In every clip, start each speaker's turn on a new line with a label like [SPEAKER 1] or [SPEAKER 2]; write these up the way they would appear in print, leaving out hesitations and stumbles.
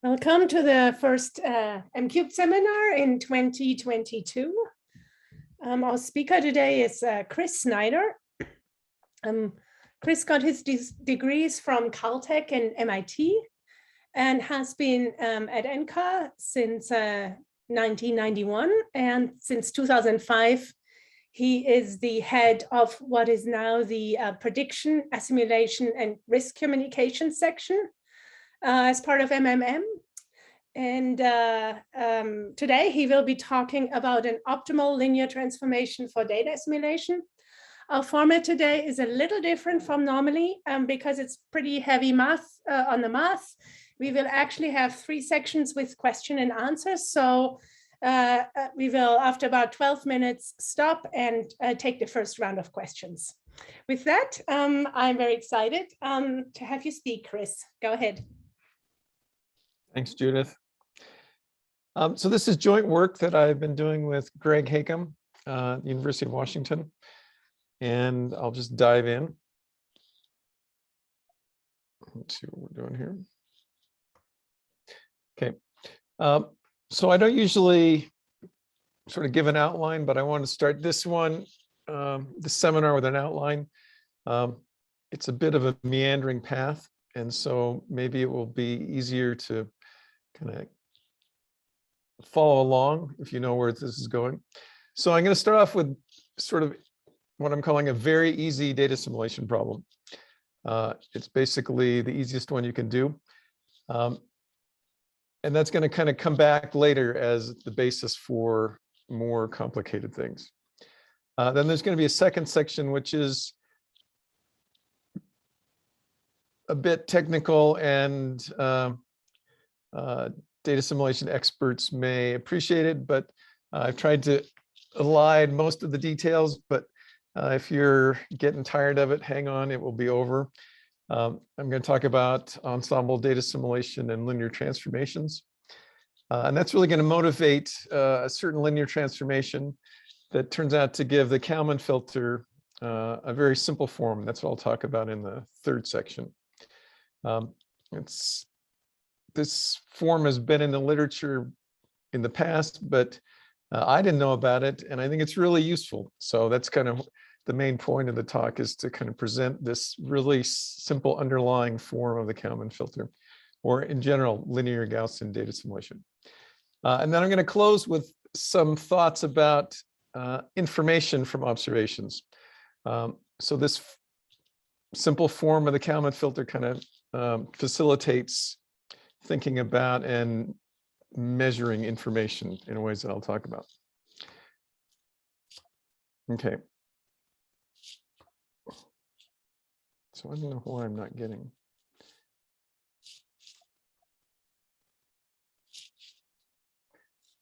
[SPEAKER 1] Welcome to the first MCube seminar in 2022. Our speaker today is Chris Snyder. Chris got his degrees from Caltech and MIT and has been at NCAR since 1991. And since 2005, he is the head of what is now the Prediction, Assimilation, and Risk Communication section as part of MMM. And today he will be talking about an optimal linear transformation for data assimilation. Our format today is a little different from normally because it's pretty heavy math on the math. We will actually have 3 sections with question and answers. So we will, after about 12 minutes, stop and take the first round of questions. With that, I'm very excited to have you speak, Chris. Go ahead.
[SPEAKER 2] Thanks, Judith. So this is joint work that I've been doing with Greg Hakam, University of Washington, and I'll just dive in. Let's see what we're doing here. Okay, so I don't usually sort of give an outline, but I want to start this one, this seminar with an outline. It's a bit of a meandering path, and so maybe it will be easier to kind of follow along if you know where this is going. So I'm going to start off with sort of what I'm calling a very easy data assimilation problem. It's basically the easiest one you can do. And that's going to kind of come back later as the basis for more complicated things. Then there's going to be a second section, which is a bit technical, and data assimilation experts may appreciate it, but I've tried to elide most of the details, but if you're getting tired of it, hang on, it will be over. I'm going to talk about ensemble data assimilation and linear transformations. And that's really going to motivate a certain linear transformation that turns out to give the Kalman filter a very simple form. That's what I'll talk about in the third section. This form has been in the literature in the past, but I didn't know about it, and I think it's really useful. So that's kind of the main point of the talk, is to kind of present this really simple underlying form of the Kalman filter, or in general, linear Gaussian data assimilation. And then I'm going to close with some thoughts about information from observations. So this simple form of the Kalman filter kind of facilitates thinking about and measuring information in ways that I'll talk about. Okay. So I don't know why I'm not getting.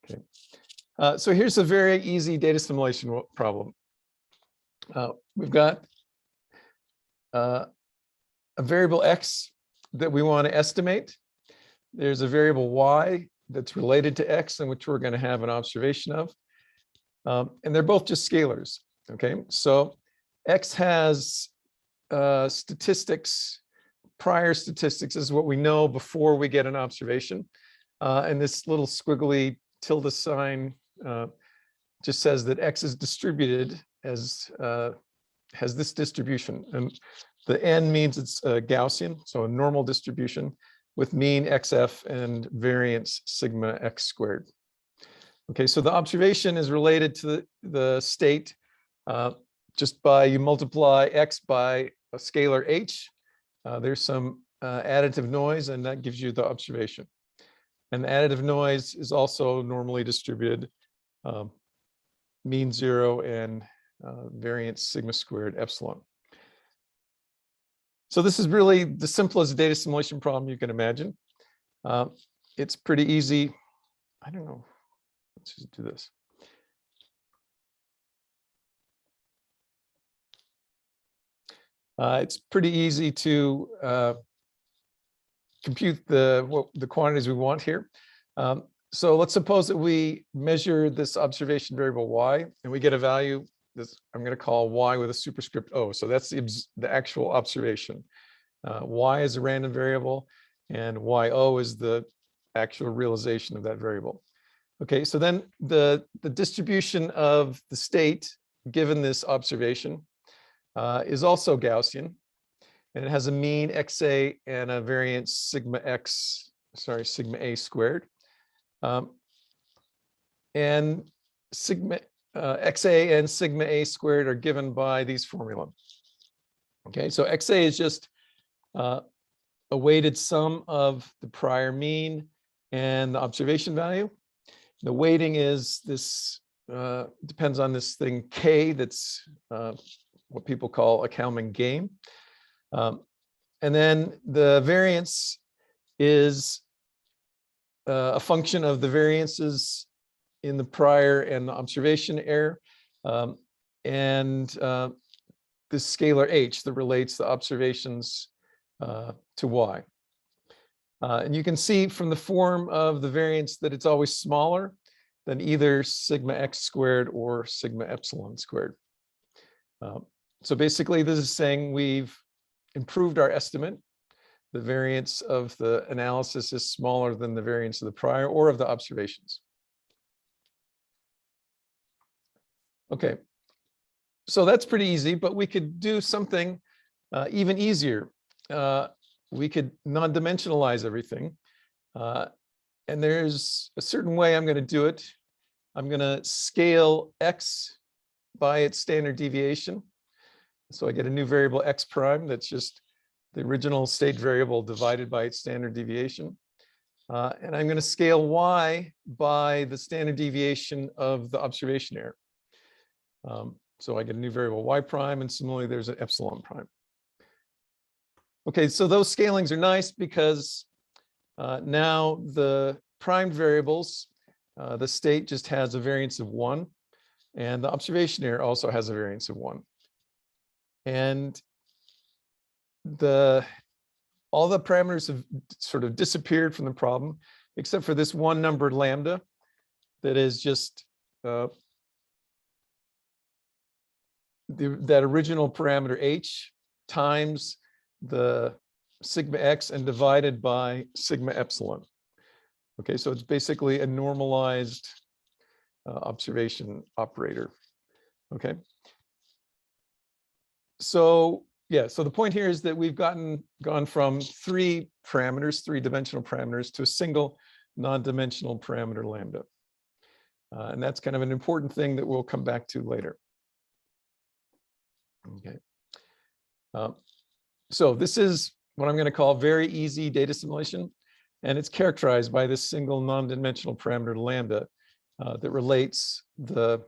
[SPEAKER 2] Okay. So here's a very easy data assimilation problem. We've got a variable x that we want to estimate. There's a variable y that's related to x, in which we're going to have an observation of. And they're both just scalars. Okay, so x has statistics, prior statistics is what we know before we get an observation. And this little squiggly tilde sign just says that x is distributed as has this distribution. And the n means it's Gaussian, so a normal distribution, with mean xf and variance sigma x squared. Okay, so the observation is related to the state just by you multiply x by a scalar h. There's some additive noise, and that gives you the observation. And the additive noise is also normally distributed, mean 0 and variance sigma squared epsilon. So this is really the simplest data assimilation problem you can imagine. It's pretty easy. I don't know. Let's just do this. It's pretty easy to compute the quantities we want here. So let's suppose that we measure this observation variable y, and we get a value. This I'm going to call y with a superscript O. So that's the actual observation. Y is a random variable, and YO is the actual realization of that variable. Okay, so then the distribution of the state given this observation is also Gaussian, and it has a mean XA and a variance sigma A squared. And sigma XA and sigma A squared are given by these formula. Okay, so XA is just a weighted sum of the prior mean and the observation value. The weighting is this, depends on this thing K, that's what people call a Kalman game. And then the variance is a function of the variances in the prior and the observation error, and this scalar h that relates the observations to y. And you can see from the form of the variance that it's always smaller than either sigma x squared or sigma epsilon squared. So basically, this is saying we've improved our estimate. The variance of the analysis is smaller than the variance of the prior or of the observations. Okay, so that's pretty easy, but we could do something even easier. We could non-dimensionalize everything. And there's a certain way I'm going to do it. I'm going to scale x by its standard deviation. So I get a new variable x prime that's just the original state variable divided by its standard deviation. And I'm going to scale y by the standard deviation of the observation error. So I get a new variable y prime, and similarly, there's an epsilon prime. Okay, so those scalings are nice because now the primed variables, the state just has a variance of 1, and the observation error also has a variance of 1. And all the parameters have sort of disappeared from the problem, except for this one number lambda that is just that original parameter h times the sigma x and divided by sigma epsilon. Okay, so it's basically a normalized observation operator. Okay. So yeah, so the point here is that we've gone from 3 parameters, 3-dimensional parameters, to a single non-dimensional parameter lambda. And that's kind of an important thing that we'll come back to later. Okay. So this is what I'm going to call very easy data simulation, and it's characterized by this single non-dimensional parameter lambda that relates the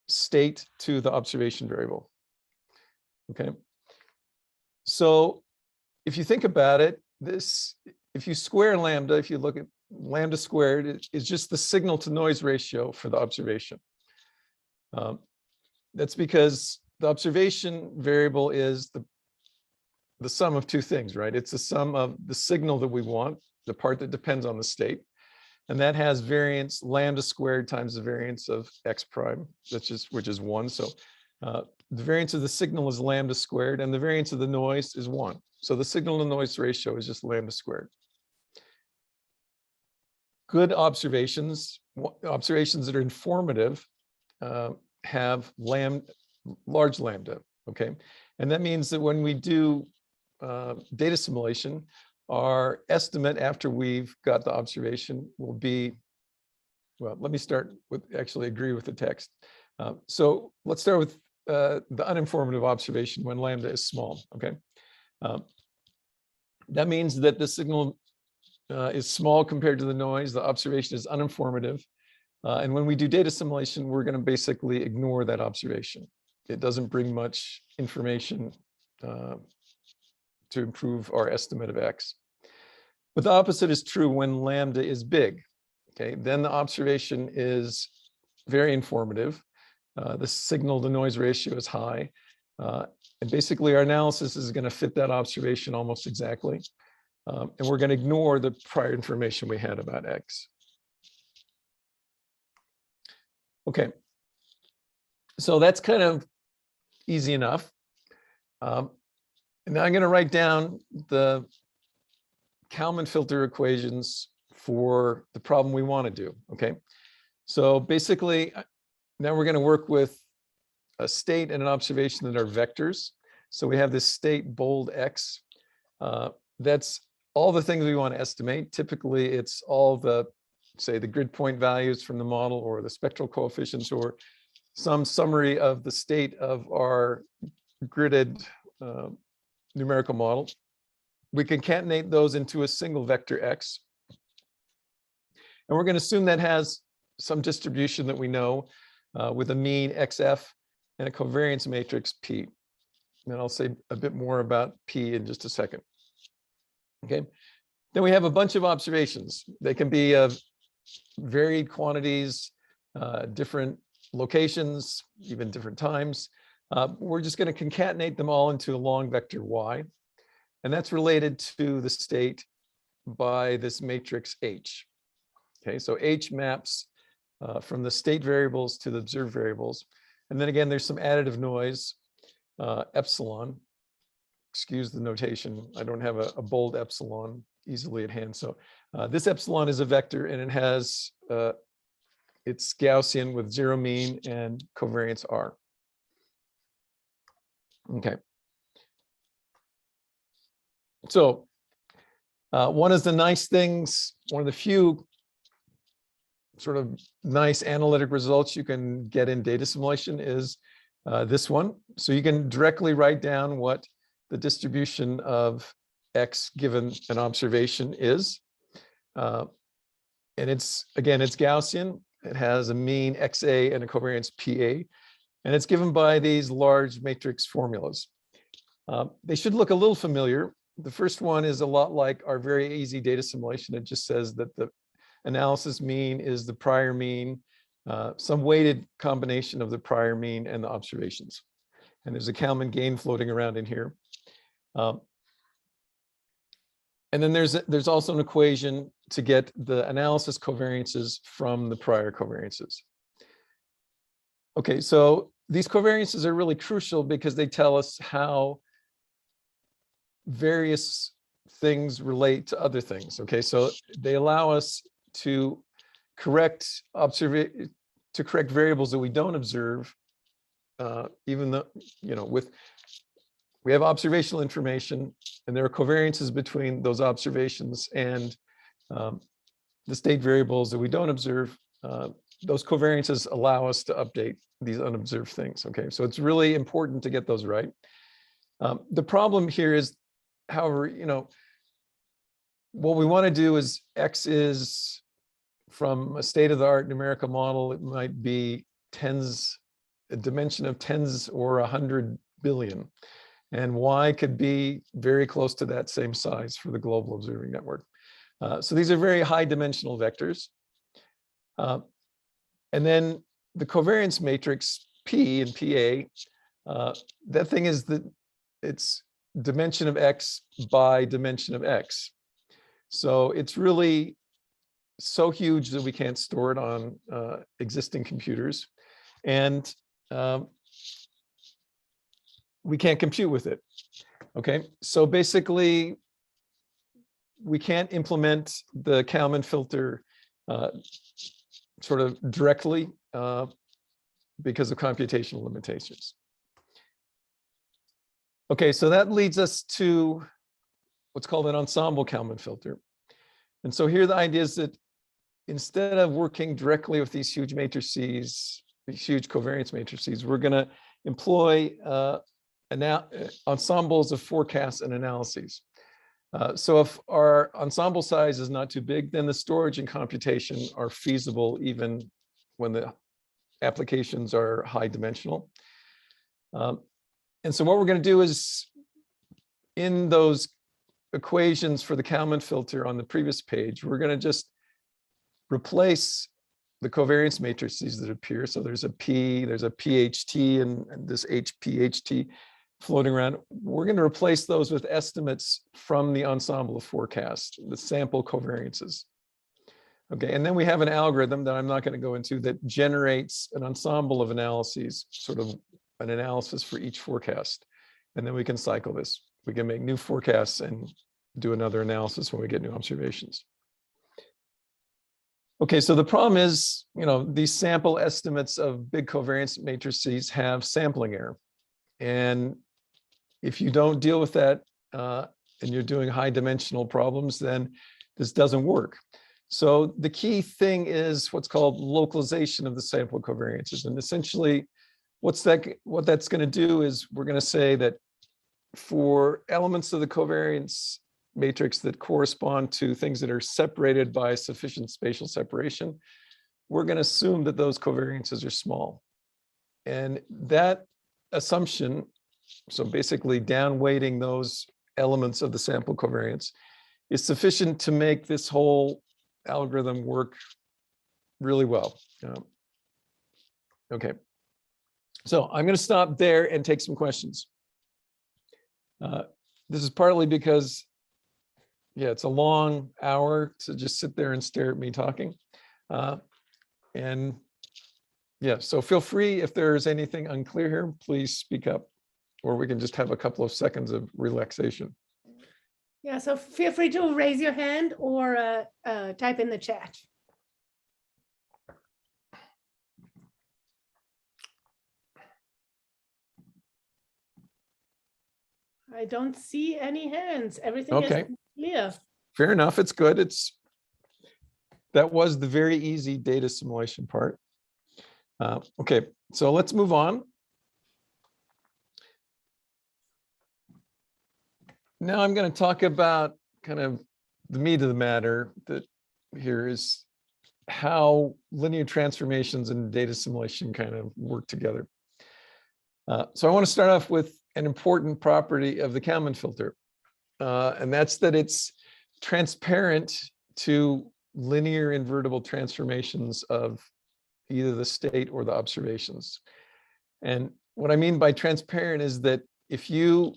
[SPEAKER 2] state to the observation variable. Okay. So if you think about it, if you square lambda, if you look at lambda squared, it's just the signal to noise ratio for the observation. That's because the observation variable is the sum of 2 things, right? It's the sum of the signal that we want, the part that depends on the state, and that has variance lambda squared times the variance of x prime, which is 1. So the variance of the signal is lambda squared, and the variance of the noise is 1. So the signal to noise ratio is just lambda squared. Good observations that are informative, have large lambda. Okay, and that means that when we do data simulation, our estimate after we've got the observation will be, well, let me start with actually agree with the text. So let's start with the uninformative observation when lambda is small. Okay, that means that the signal is small compared to the noise. The observation is uninformative, and when we do data simulation, we're going to basically ignore that observation. It doesn't bring much information to improve our estimate of x. But the opposite is true when lambda is big. Okay, then the observation is very informative. The signal to noise ratio is high. And basically our analysis is going to fit that observation almost exactly. And we're going to ignore the prior information we had about x. Okay, so that's kind of easy enough. And now I'm going to write down the Kalman filter equations for the problem we want to do, okay? So basically, now we're going to work with a state and an observation that are vectors. So we have this state bold X. That's all the things we want to estimate. Typically, it's all the, say, the grid point values from the model or the spectral coefficients or some summary of the state of our gridded numerical model. We concatenate those into a single vector X. And we're going to assume that has some distribution that we know with a mean XF and a covariance matrix P. And I'll say a bit more about P in just a second. Okay. Then we have a bunch of observations. They can be of varied quantities, different locations, even different times. We're just going to concatenate them all into a long vector Y. And that's related to the state by this matrix H. Okay, so H maps from the state variables to the observed variables. And then again, there's some additive noise, epsilon. Excuse the notation. I don't have a bold epsilon easily at hand. So this epsilon is a vector and it has, it's Gaussian with zero mean and covariance R. Okay. So one of the nice things, one of the few sort of nice analytic results you can get in data simulation is this one. So you can directly write down what the distribution of X given an observation is. And it's, again, it's Gaussian. It has a mean XA and a covariance PA. And it's given by these large matrix formulas. They should look a little familiar. The first one is a lot like our very easy data simulation. It just says that the analysis mean is the prior mean, some weighted combination of the prior mean and the observations. And there's a Kalman gain floating around in here. And then there's also an equation to get the analysis covariances from the prior covariances. Okay, so these covariances are really crucial because they tell us how various things relate to other things. Okay, so they allow us to correct variables that we don't observe, even though, you know, we have observational information and there are covariances between those observations and the state variables that we don't observe. Those covariances allow us to update these unobserved things. Okay, so it's really important to get those right. The problem here is, however, you know, what we want to do is X is from a state-of-the-art numerical model. It might be a dimension of tens or 100 billion. And Y could be very close to that same size for the global observing network. So these are very high dimensional vectors. And then the covariance matrix P and PA, that thing is that it's dimension of X by dimension of X. So it's really so huge that we can't store it on existing computers. And we can't compute with it. Okay, so basically, we can't implement the Kalman filter sort of directly because of computational limitations. Okay, so that leads us to what's called an ensemble Kalman filter. And so here the idea is that instead of working directly with these huge matrices, these huge covariance matrices, we're going to employ ensembles of forecasts and analyses. So if our ensemble size is not too big, then the storage and computation are feasible even when the applications are high dimensional. And so what we're going to do is, in those equations for the Kalman filter on the previous page, we're going to just replace the covariance matrices that appear. So there's a P, there's a PHT, and this HPHT floating around. We're going to replace those with estimates from the ensemble of forecast, the sample covariances. Okay, and then we have an algorithm that I'm not going to go into that generates an ensemble of analyses, sort of an analysis for each forecast. And then we can cycle this. We can make new forecasts and do another analysis when we get new observations. Okay, so the problem is, these sample estimates of big covariance matrices have sampling error. And if you don't deal with that and you're doing high dimensional problems, then this doesn't work. So the key thing is what's called localization of the sample covariances. And essentially, what that's going to do is we're going to say that for elements of the covariance matrix that correspond to things that are separated by sufficient spatial separation, we're going to assume that those covariances are small. And that assumption, so basically down-weighting those elements of the sample covariance, is sufficient to make this whole algorithm work really well. Okay, so I'm going to stop there and take some questions. This is partly because, it's a long hour to just sit there and stare at me talking. So feel free, if there's anything unclear here, please speak up, or we can just have a couple of seconds of relaxation.
[SPEAKER 1] Yeah, so feel free to raise your hand or type in the chat. I don't see any hands. Everything is clear.
[SPEAKER 2] Fair enough. It's good. That was the very easy data simulation part. Okay, so let's move on. Now I'm going to talk about kind of the meat of the matter that here is how linear transformations and data simulation kind of work together. So I want to start off with an important property of the Kalman filter, and that's that it's transparent to linear invertible transformations of either the state or the observations. And what I mean by transparent is that if you've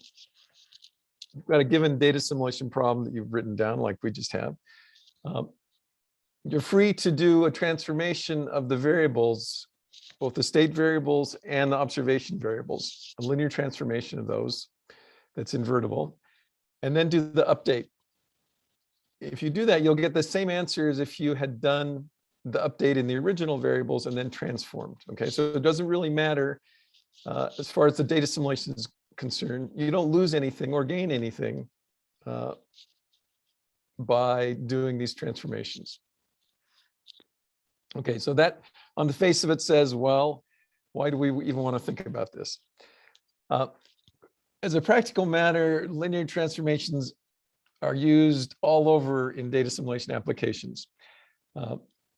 [SPEAKER 2] got a given data simulation problem that you've written down, like we just have, you're free to do a transformation of the variables, both the state variables and the observation variables, a linear transformation of those that's invertible, and then do the update. If you do that, you'll get the same answer as if you had done the update in the original variables and then transformed. Okay, so it doesn't really matter as far as the data simulation is concerned. You don't lose anything or gain anything by doing these transformations. Okay, so that on the face of it says, well, why do we even want to think about this? As a practical matter, linear transformations are used all over in data simulation applications.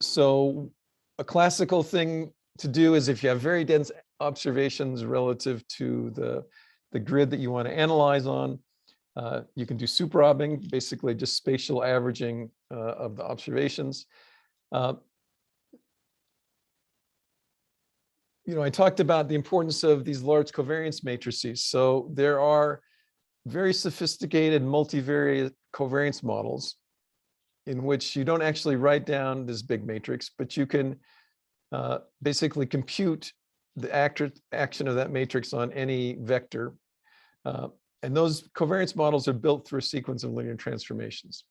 [SPEAKER 2] So a classical thing to do is if you have very dense observations relative to the grid that you want to analyze on, you can do superobbing, basically just spatial averaging of the observations. I talked about the importance of these large covariance matrices. So there are very sophisticated multivariate covariance models in which you don't actually write down this big matrix, but you can basically compute the action of that matrix on any vector. And those covariance models are built through a sequence of linear transformations,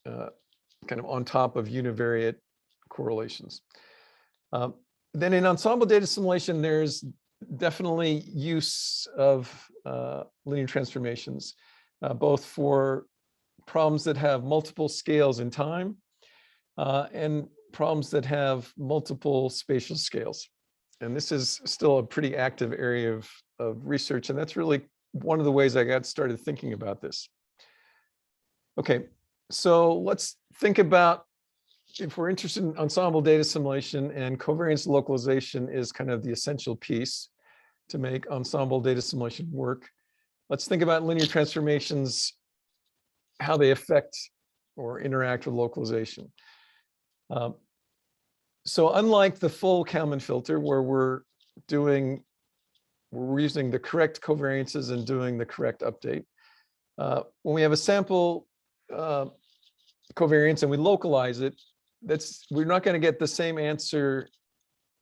[SPEAKER 2] kind of on top of univariate correlations. Then in ensemble data simulation, there's definitely use of linear transformations, both for problems that have multiple scales in time and problems that have multiple spatial scales. And this is still a pretty active area of research, and that's really one of the ways I got started thinking about this. Okay, so let's think about, if we're interested in ensemble data simulation, and covariance localization is kind of the essential piece to make ensemble data simulation work. Let's think about linear transformations, how they affect or interact with localization. So unlike the full Kalman filter, where we're using the correct covariances and doing the correct update, when we have a sample covariance and we localize it, we're not going to get the same answer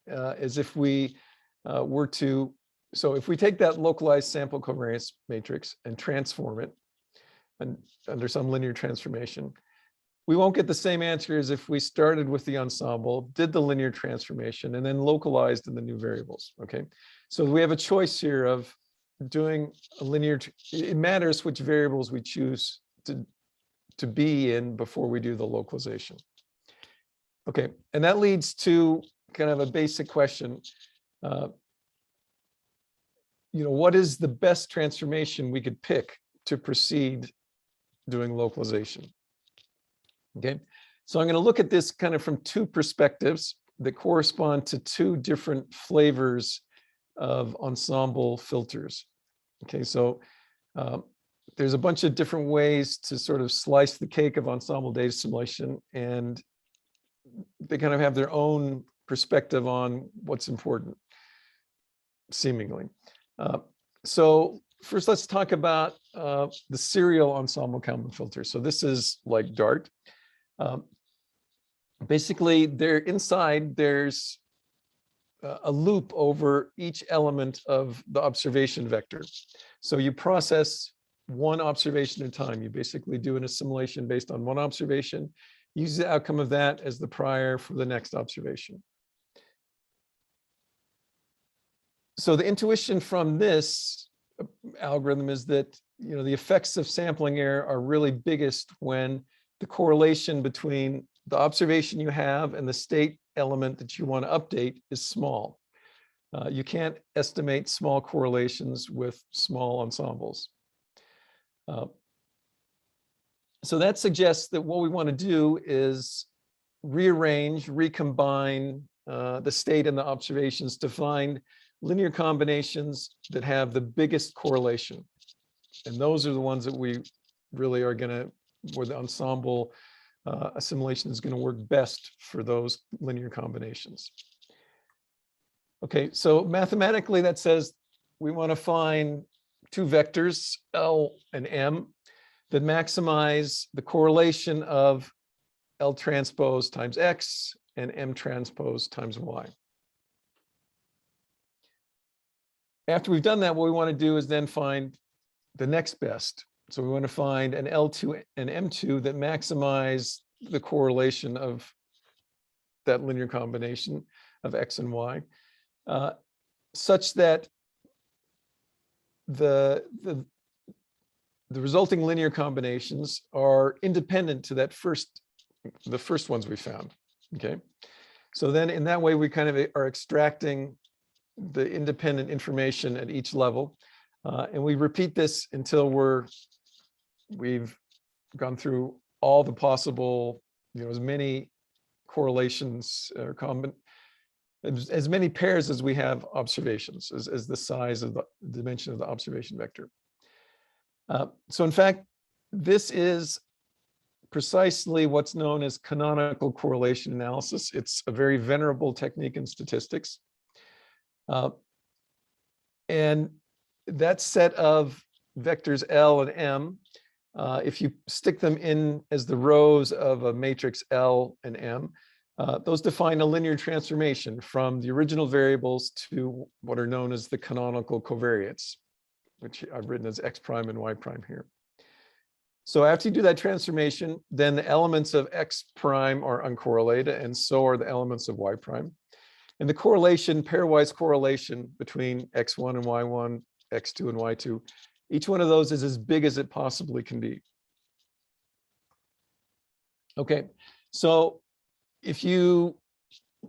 [SPEAKER 2] as if we were to. So if we take that localized sample covariance matrix and transform it under some linear transformation, we won't get the same answer as if we started with the ensemble, did the linear transformation, and then localized in the new variables, okay? So we have a choice here of doing a linear, it matters which variables we choose to be in before we do the localization. Okay, and that leads to kind of a basic question. What is the best transformation we could pick to proceed doing localization? Okay, so I'm going to look at this kind of from two perspectives that correspond to two different flavors of ensemble filters. Okay, so there's a bunch of different ways to sort of slice the cake of ensemble data simulation, and they kind of have their own perspective on what's important, seemingly. So first, let's talk about the serial ensemble Kalman filter. So this is like Dart. Basically, there's a loop over each element of the observation vector. So you process one observation at a time. You basically do an assimilation based on one observation, use the outcome of that as the prior for the next observation. So the intuition from this algorithm is that the effects of sampling error are really biggest when the correlation between the observation you have and the state element that you want to update is small. You can't estimate small correlations with small ensembles. So that suggests that what we want to do is recombine the state and the observations to find linear combinations that have the biggest correlation. And those are the ones that we really are going to, where the ensemble assimilation is going to work best for those linear combinations. Okay, so mathematically that says we want to find two vectors, L and M, that maximize the correlation of L transpose times X and M transpose times Y. After we've done that, what we want to do is then find the next best. So we want to find an L2 and M2 that maximize the correlation of that linear combination of X and Y, such that the resulting linear combinations are independent to the first ones we found. Okay, so then in that way we kind of are extracting the independent information at each level, and we repeat this until we've gone through all the possible, as many correlations or as many pairs as we have observations, as the size of the dimension of the observation vector. So in fact, this is precisely what's known as canonical correlation analysis. It's a very venerable technique in statistics. And that set of vectors L and M, if you stick them in as the rows of a matrix L and M, those define a linear transformation from the original variables to what are known as the canonical covariates, which I've written as X prime and Y prime here. So after you do that transformation, then the elements of X prime are uncorrelated, and so are the elements of Y prime. And the correlation, pairwise correlation between X1 and Y1, X2 and Y2, each one of those is as big as it possibly can be. Okay, so if you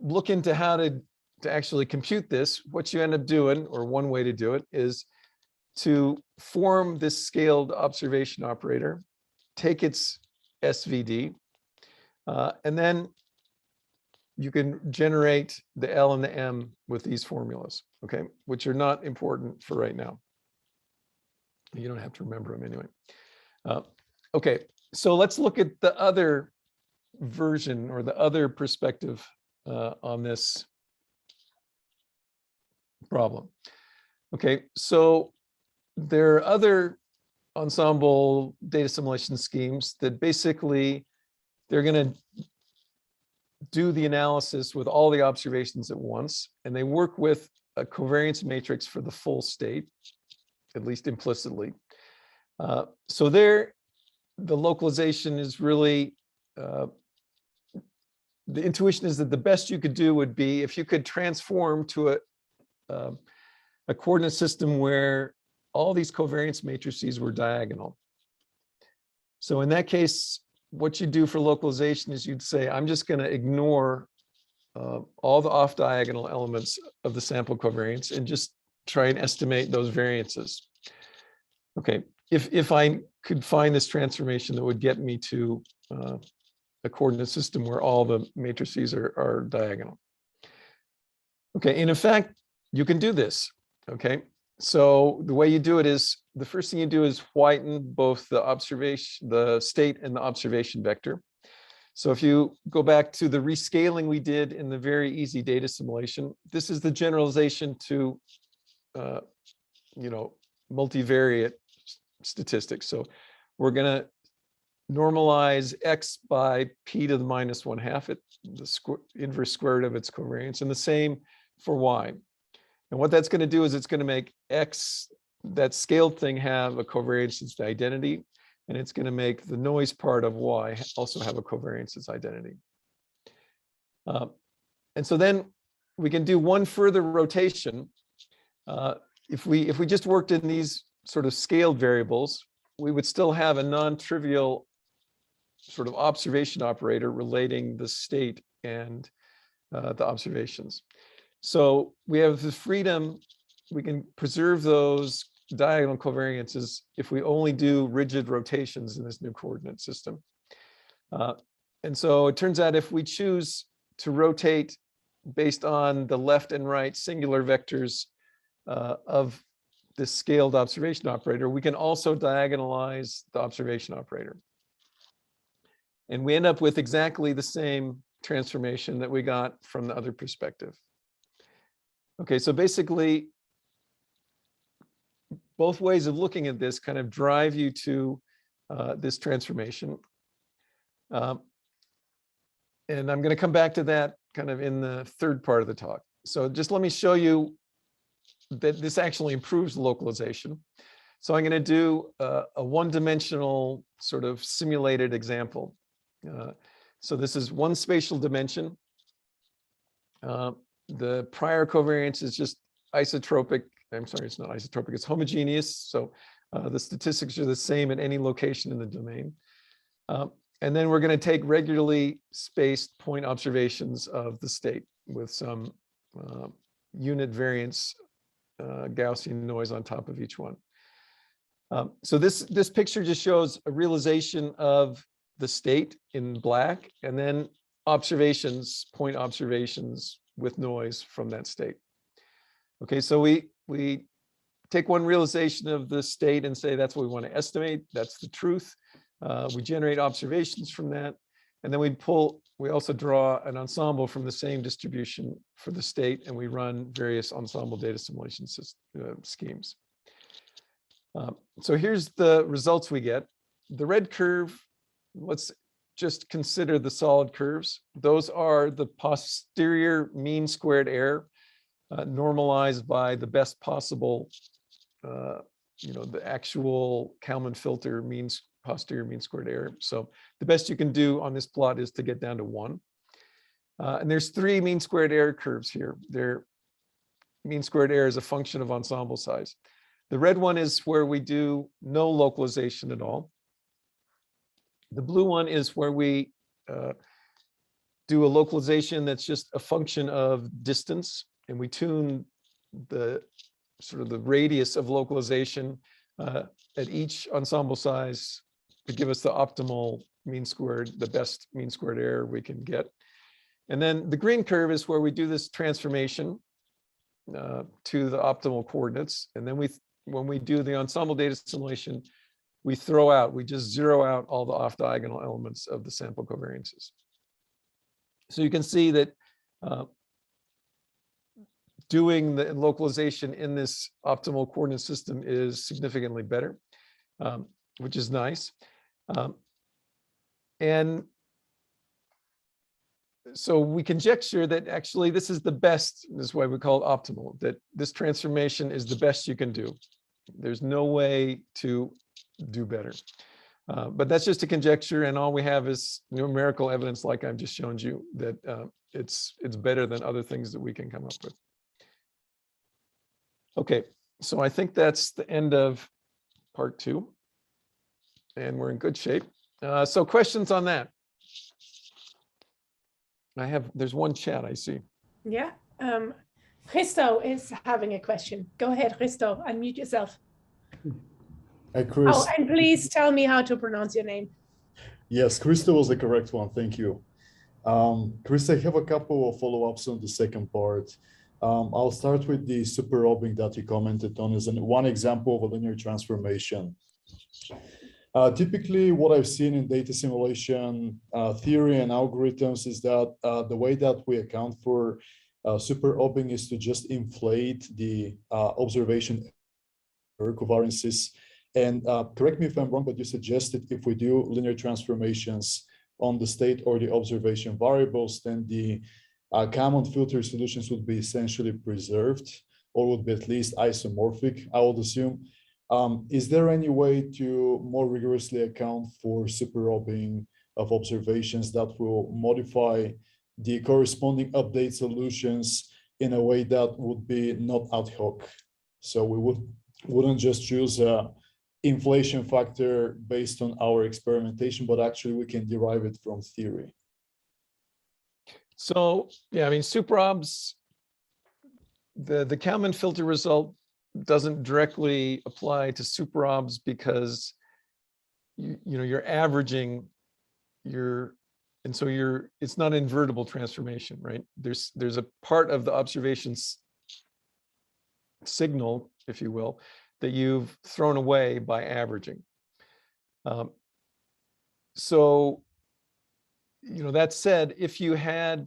[SPEAKER 2] look into how to actually compute this, what you end up doing, or one way to do it, is to form this scaled observation operator, take its SVD, and then you can generate the L and the M with these formulas, okay, which are not important for right now. You don't have to remember them anyway. Okay, so let's look at the other version or the other perspective on this problem. Okay, so there are other ensemble data simulation schemes that basically they're going to do the analysis with all the observations at once, and they work with a covariance matrix for the full state, at least implicitly. So there, the localization is really the intuition is that the best you could do would be if you could transform to a coordinate system where all these covariance matrices were diagonal. So in that case, what you do for localization is you'd say, I'm just going to ignore all the off-diagonal elements of the sample covariance and just try and estimate those variances. Okay, if I could find this transformation that would get me to a coordinate system where all the matrices are diagonal. Okay, and in fact, you can do this. Okay, so the way you do it is, the first thing you do is whiten both the state and the observation vector. So if you go back to the rescaling we did in the very easy data simulation, this is the generalization to multivariate statistics. So we're going to normalize x by p to the minus 1/2, the inverse square root of its covariance, and the same for y. And what that's going to do is it's going to make x, that scaled thing, have a covariance as the identity, and it's going to make the noise part of y also have a covariance as identity. And so then we can do one further rotation. If we just worked in these sort of scaled variables, we would still have a non-trivial sort of observation operator relating the state and the observations. So we have the freedom, we can preserve those diagonal covariances if we only do rigid rotations in this new coordinate system. And so it turns out if we choose to rotate based on the left and right singular vectors of this scaled observation operator, we can also diagonalize the observation operator. And we end up with exactly the same transformation that we got from the other perspective. Okay, so basically, both ways of looking at this kind of drive you to this transformation. And I'm going to come back to that kind of in the third part of the talk. So just let me show you that this actually improves localization. So I'm going to do a one-dimensional sort of simulated example. So this is one spatial dimension. The prior covariance is just isotropic. I'm sorry, it's not isotropic, it's homogeneous. So the statistics are the same at any location in the domain. And then we're going to take regularly spaced point observations of the state with some unit variance Gaussian noise on top of each one. So this picture just shows a realization of the state in black, and then observations, point observations with noise from that state. Okay, so we take one realization of the state and say that's what we want to estimate, that's the truth. We generate observations from that, and then we also draw an ensemble from the same distribution for the state, and we run various ensemble data simulation schemes. So here's the results we get. The red curve, let's just consider the solid curves. Those are the posterior mean squared error normalized by the best possible, the actual Kalman filter posterior mean squared error. So the best you can do on this plot is to get down to 1. And there's 3 mean squared error curves here. Their mean squared error is a function of ensemble size. The red one is where we do no localization at all. The blue one is where we do a localization that's just a function of distance, and we tune the sort of the radius of localization at each ensemble size to give us the optimal mean squared, the best mean squared error we can get. And then the green curve is where we do this transformation to the optimal coordinates. And then when we do the ensemble data simulation, we just zero out all the off-diagonal elements of the sample covariances. So you can see that doing the localization in this optimal coordinate system is significantly better, which is nice. And so we conjecture that actually this is the best, this is why we call it optimal, that this transformation is the best you can do. There's no way to do better. But that's just a conjecture, and all we have is numerical evidence, like I've just shown you, that it's better than other things that we can come up with. Okay, so I think that's the end of part 2, and we're in good shape. So questions on that? There's one chat I see.
[SPEAKER 1] Yeah, Christo is having a question. Go ahead, Christo, unmute yourself.
[SPEAKER 3] Hi, Chris.
[SPEAKER 1] Oh, and please tell me how to pronounce your name.
[SPEAKER 3] Yes, Christo was the correct one. Thank you. Chris, I have a couple of follow-ups on the second part. I'll start with the super robbing that you commented on as one example of a linear transformation. Typically, what I've seen in data simulation theory and algorithms is that the way that we account for super robbing is to just inflate the observation covariances. And correct me if I'm wrong, but you suggested if we do linear transformations on the state or the observation variables, then the Kalman filter solutions would be essentially preserved, or would be at least isomorphic, I would assume. Is there any way to more rigorously account for super robbing of observations that will modify the corresponding update solutions in a way that would be not ad hoc? So we wouldn't just choose a inflation factor based on our experimentation, but actually we can derive it from theory.
[SPEAKER 2] So yeah, I mean, superobs, the Kalman filter result doesn't directly apply to superobs because you're averaging it's not invertible transformation, right? There's a part of the observations signal, if you will, that you've thrown away by averaging. So, that said, if the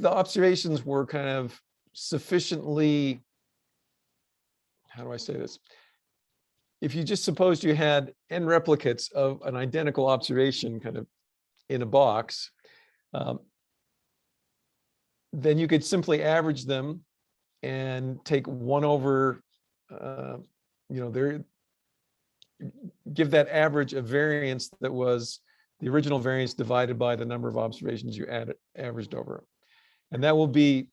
[SPEAKER 2] observations were kind of sufficiently, how do I say this? If you just supposed you had n replicates of an identical observation kind of in a box, then you could simply average them and take 1 over, give that average a variance that was the original variance divided by the number of observations you averaged over. And that will be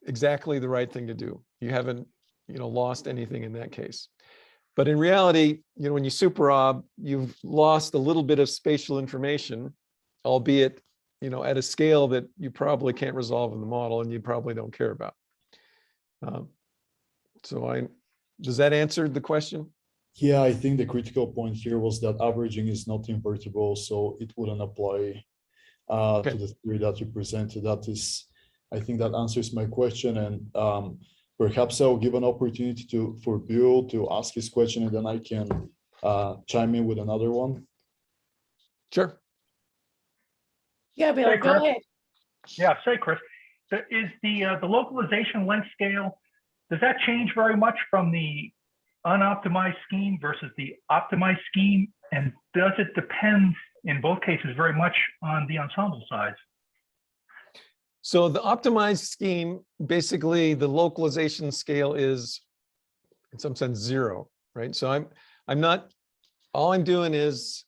[SPEAKER 2] exactly the right thing to do. You haven't, lost anything in that case. But in reality, when you superob, you've lost a little bit of spatial information, albeit, at a scale that you probably can't resolve in the model and you probably don't care about. Does that answer the question?
[SPEAKER 3] Yeah, I think the critical point here was that averaging is not invertible, so it wouldn't apply to the theory that you presented. I think that answers my question, and perhaps I'll give an opportunity for Bill to ask his question, and then I can chime in with another one.
[SPEAKER 2] Sure.
[SPEAKER 1] Yeah, Bill, go ahead.
[SPEAKER 4] Yeah, say, Chris, is the localization length scale, does that change very much from the unoptimized scheme versus the optimized scheme? And does it depend in both cases very much on the ensemble size?
[SPEAKER 2] So the optimized scheme, basically the localization scale is in some sense 0, right? So all I'm doing is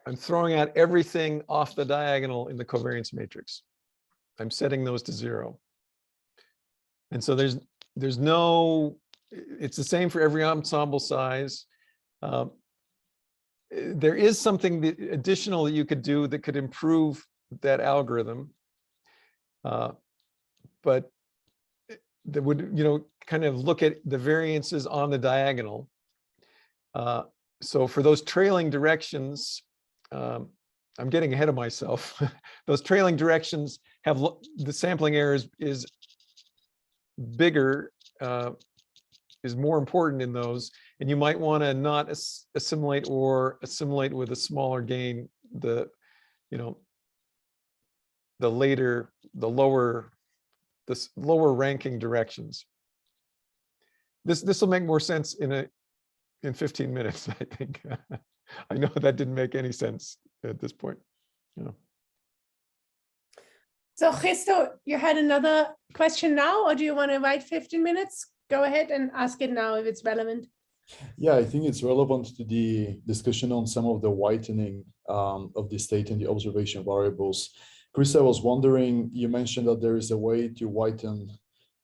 [SPEAKER 2] I'm throwing out everything off the diagonal in the covariance matrix. I'm setting those to 0. And so there's no, it's the same for every ensemble size. There is something additional that you could do that could improve that algorithm. But that would, kind of look at the variances on the diagonal. So for those trailing directions, I'm getting ahead of myself. Those trailing directions have the sampling error is bigger, is more important in those, and you might want to not assimilate or assimilate with a smaller gain the lower ranking directions. This will make more sense in 15 minutes, I think. I know that didn't make any sense at this point.
[SPEAKER 1] So Christo, you had another question now, or do you want to wait 15 minutes? Go ahead and ask it now if it's relevant.
[SPEAKER 3] Yeah, I think it's relevant to the discussion on some of the whitening of the state and the observation variables. Chris, I was wondering, you mentioned that there is a way to whiten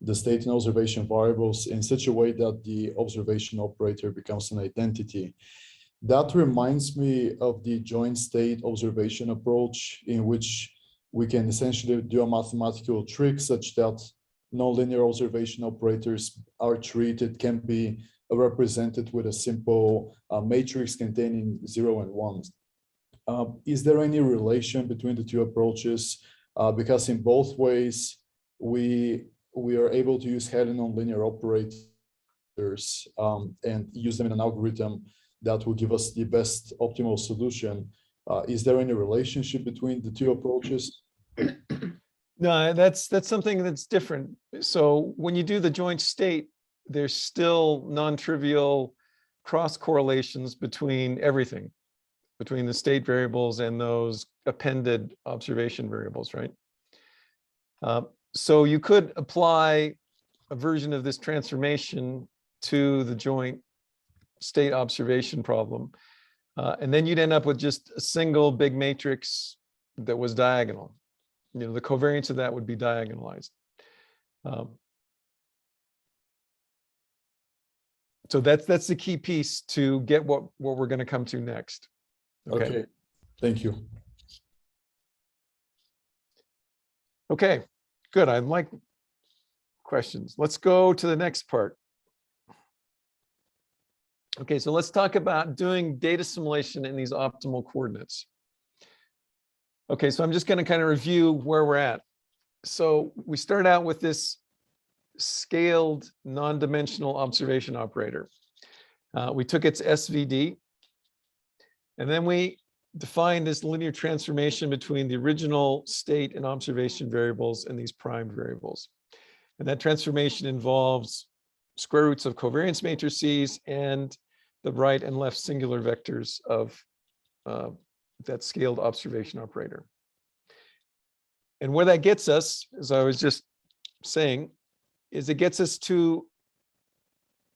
[SPEAKER 3] the state and observation variables in such a way that the observation operator becomes an identity. That reminds me of the joint state observation approach, in which we can essentially do a mathematical trick such that nonlinear observation operators are treated, can be represented with a simple matrix containing 0 and 1. Is there any relation between the two approaches? Because in both ways, we are able to use highly nonlinear operators and use them in an algorithm that will give us the best optimal solution. Is there any relationship between the two approaches?
[SPEAKER 2] No, that's something that's different. So when you do the joint state, there's still non-trivial cross correlations between everything, between the state variables and those appended observation variables, right? So you could apply a version of this transformation to the joint state observation problem. And then you'd end up with just a single big matrix that was diagonal. You know, the covariance of that would be diagonalized. So that's the key piece to get what we're going to come to next.
[SPEAKER 3] Okay, thank you.
[SPEAKER 2] Okay, good. I like questions. Let's go to the next part. Okay, so let's talk about doing data assimilation in these optimal coordinates. Okay, so I'm just going to kind of review where we're at. So we start out with this scaled non-dimensional observation operator. We took its SVD, and then we defined this linear transformation between the original state and observation variables and these primed variables. And that transformation involves square roots of covariance matrices and the right and left singular vectors of that scaled observation operator. And where that gets us, as I was just saying, is it gets us to,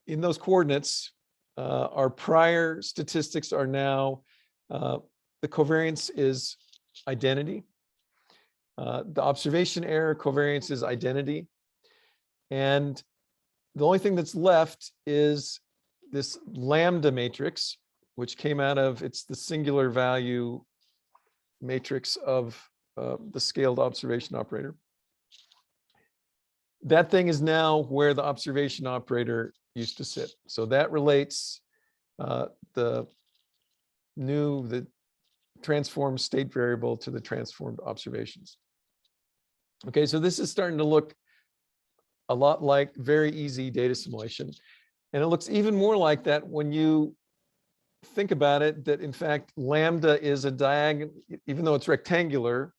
[SPEAKER 2] in those coordinates, our prior statistics are now, the covariance is identity. The observation error covariance is identity. And the only thing that's left is this lambda matrix, which came out of, it's the singular value matrix of the scaled observation operator. That thing is now where the observation operator used to sit. So that relates the transformed state variable to the transformed observations. Okay, so this is starting to look a lot like very easy data assimilation. And it looks even more like that when you think about it, that in fact, lambda is a diagonal, even though it's rectangular,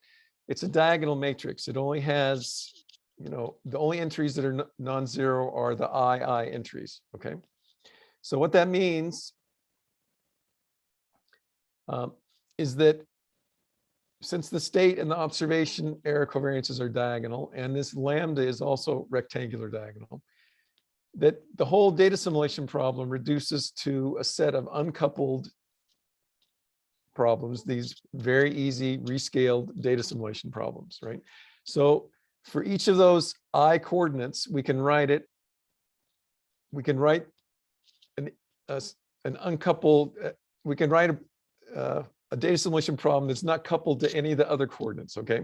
[SPEAKER 2] it's a diagonal matrix. It only has, you know, the only entries that are non-zero are the I entries, okay? So what that means is that since the state and the observation error covariances are diagonal, and this lambda is also rectangular diagonal, that the whole data assimilation problem reduces to a set of uncoupled problems, these very easy rescaled data assimilation problems, right? So for each of those I coordinates, we can write an uncoupled, we can write a data assimilation problem that's not coupled to any of the other coordinates, okay?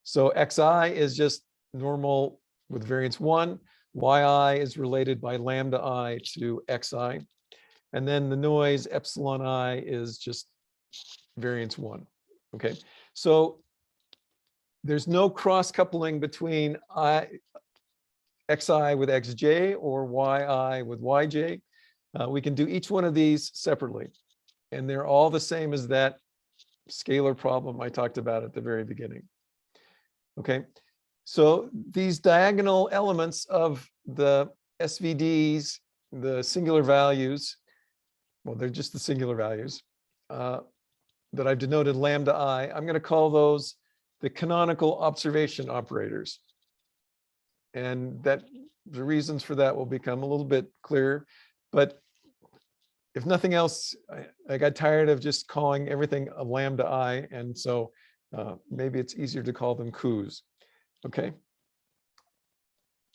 [SPEAKER 2] So xi is just normal with variance 1, yi is related by lambda I to xi, and then the noise epsilon I is just variance 1, okay? So there's no cross coupling between xi with xj or yi with yj. We can do each one of these separately, and they're all the same as that scalar problem I talked about at the very beginning. Okay, so these diagonal elements of the SVDs, the singular values, well, they're just the singular values that I've denoted lambda I. I'm going to call those the canonical observation operators. And that the reasons for that will become a little bit clearer. But if nothing else, I got tired of just calling everything a lambda I, and so maybe it's easier to call them coups. Okay.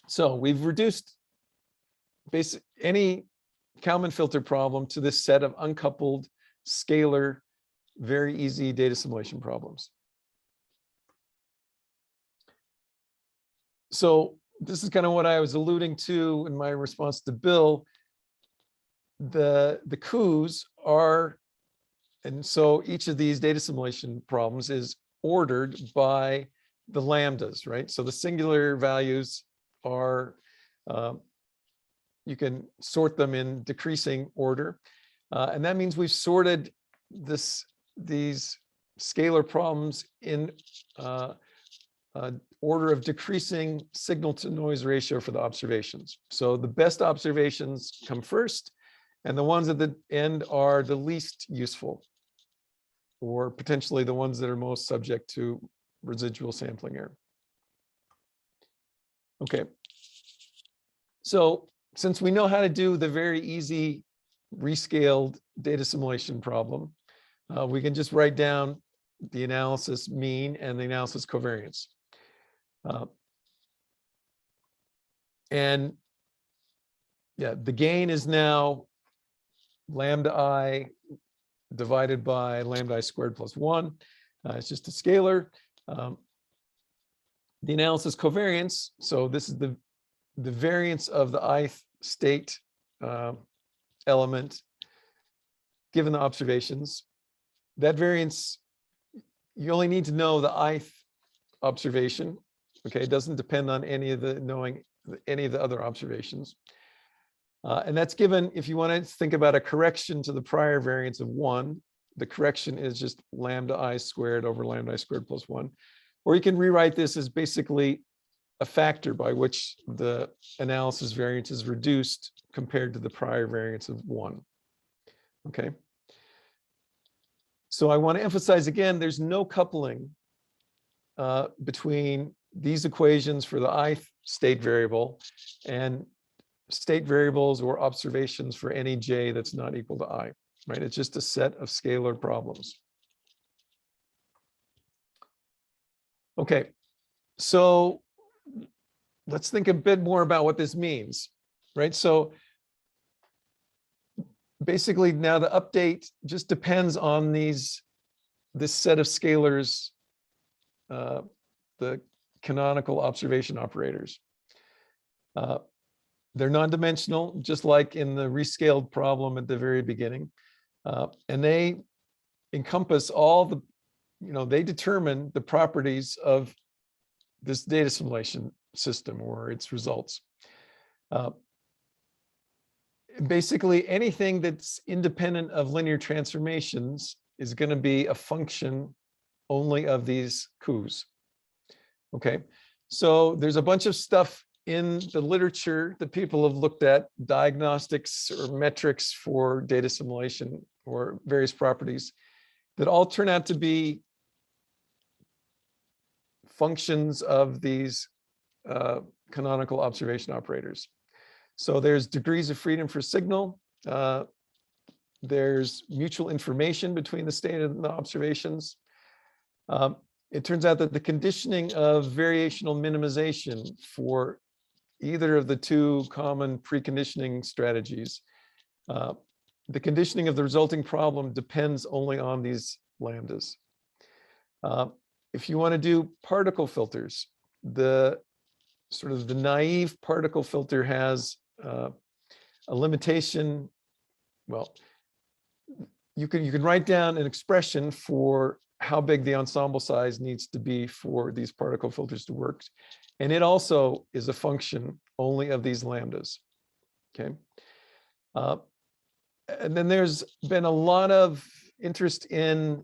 [SPEAKER 2] So we've reduced any Kalman filter problem to this set of uncoupled, scalar, very easy data assimilation problems. So this is kind of what I was alluding to in my response to Bill. The coups are, and so each of these data assimilation problems is ordered by the lambdas, right? So the singular values are, you can sort them in decreasing order. And that means we've sorted these scalar problems in order of decreasing signal to noise ratio for the observations. So the best observations come first, and the ones at the end are the least useful, or potentially the ones that are most subject to residual sampling error. Okay. So since we know how to do the very easy rescaled data assimilation problem, we can just write down the analysis mean and the analysis covariance. And yeah, the gain is now lambda I divided by lambda I squared plus 1. It's just a scalar. The analysis covariance, so this is the variance of the ith state element given the observations. That variance, you only need to know the ith observation. Okay, it doesn't depend on knowing any of the other observations. And that's given, if you want to think about a correction to the prior variance of 1, the correction is just lambda I squared over lambda I squared plus 1. Or you can rewrite this as basically a factor by which the analysis variance is reduced compared to the prior variance of 1. Okay. So I want to emphasize again, there's no coupling between these equations for the ith state variable and state variables or observations for any j that's not equal to I, right? It's just a set of scalar problems. Okay, so let's think a bit more about what this means, right? So basically now the update just depends on this set of scalars, the canonical observation operators. They're non-dimensional, just like in the rescaled problem at the very beginning. And they encompass all the, they determine the properties of this data assimilation system or its results. Basically, anything that's independent of linear transformations is going to be a function only of these coups. Okay, so there's a bunch of stuff in the literature that people have looked at, diagnostics or metrics for data assimilation or various properties that all turn out to be functions of these canonical observation operators. So there's degrees of freedom for signal. There's mutual information between the state and the observations. It turns out that the conditioning of variational minimization for either of the two common preconditioning strategies, the conditioning of the resulting problem depends only on these lambdas. If you want to do particle filters, the naive particle filter has a limitation. Well, you can write down an expression for how big the ensemble size needs to be for these particle filters to work. And it also is a function only of these lambdas, okay? And then there's been a lot of interest in